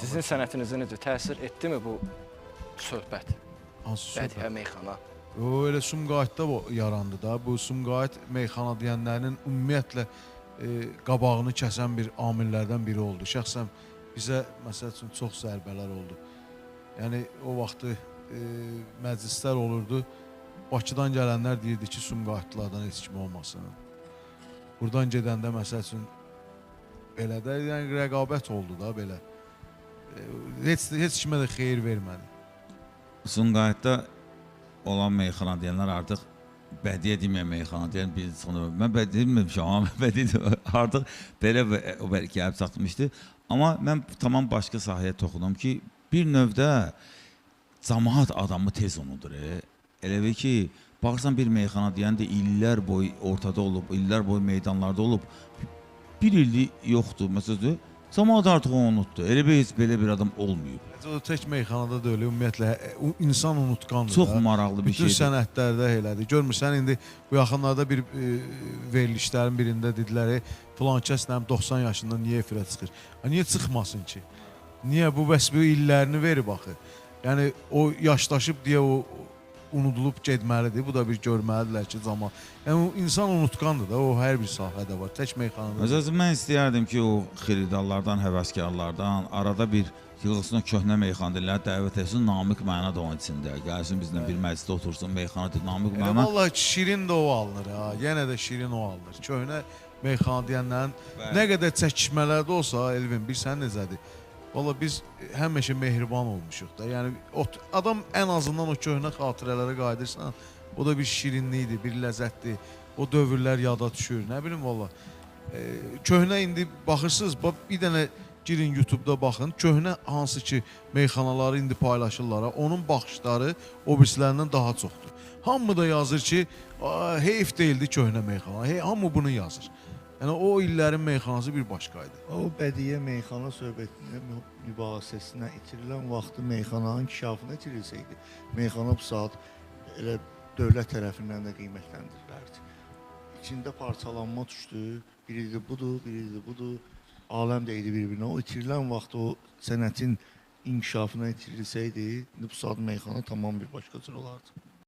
Sizin sənətinizə necə təsir etdimi bu söhbət? Hansı söhbət? Bədihə meyxana. O elə Sumqayıtda yarandı da. Bu Sumqayıt meyxana deyənlərinin ümumiyyətlə qabağını kəsən bir amillərdən biri oldu. Şəxsən bizə məsəl üçün çox zərbələr oldu. Yəni o vaxtı məclislər olurdu. Bakıdan gələnlər deyirdi ki, Sumqayıtlılardan heç kim olmasın. Buradan gedəndə məsəl üçün belə də yəni rəqabət oldu da belə. Heç kimə də xeyir vermədi. Sumqayıtda olan meyxana deyənlər artıq bədiyyə deməyən meyxana deyən bir sınır. Mən bədiyyə deməmişəm, amma bədiyyə artıq belə o bəlkə gəlib çatmışdı. Amma mən tamam başqa sahəyə toxunum ki, bir növdə cəmaət adamı tez unudur. Elə bir ki, baxırsan bir meyxana deyəndə illər boyu ortada olub, illər boyu meydanlarda olub, bir illik yoxdur. Məsələn, cəmaət artıq onu unutdu. Elə heç belə bir adam olmayıb. O tək meyxanada da öyle, ümumiyyətlə insan unutqandır. Çox maraqlı bir şeydir. Bütün sənətlərdə elədir. Görmürsən, indi bu yaxınlarda bir verilişlərin birində dedilər, filan kəs 90 yaşında niyə efirə çıxır? Niyə çıxmasın ki? Niyə bu bəs bu illərini verib axı? Yəni o yaşlaşıb deyə o unudulub getməlidir. Bu da bir görməlidirlər ki, zaman. Yəni insan unutqandır da, o hər bir sahədə var. Tək meyxanada. Məsələn, mən istəyərdim ki, o xiridarlardan, həvəskarlardan arada bir yığılsın o köhnə meyxanələrə dəvət etsin, Namiq məna da onun içində. Gəlsin bizlə bir məclisdə otursun, meyxana Namiq məna. Vallahi şirin də o alınır ha. Yenə də şirin o alınır. Köhnə meyxana deyənlərin nə qədər çəkişmələrdə olsa, Elvin, bilsən necədir? Vallahi biz həmişə mehriban olmuşuq da. Yəni adam ən azından o köhnə xatirələrə qayıdırsan, o da bir şirinlikdir, bir ləzzətdir. O dövrlər yada düşür. Nə bilim vallahi. Köhnə indi baxırsınız, bir dənə girin YouTube-da baxın, köhnə hansı ki meyxanaları indi paylaşırlar, onun baxışları o birisilərindən daha çoxdur. Hamı da yazır ki, heyf deyildi köhnə meyxana, hamı bunu yazır. Yəni o illərin meyxanası bir başqaydı. O bədiyyə meyxana söhbətində mübahisəsinə itirilən vaxtı meyxananın inkişafına itirilsəydi, meyxana bu saat elə dövlət tərəfindən də qiymətləndirilərdi. İçində parçalanma düşdü, biri də budur, biri də budur. Aləm də idi bir-birinə. O itirilən vaxt o sənətin inkişafına itirilsəydi, bu saat meyxana tamam bir başqa cür olardı.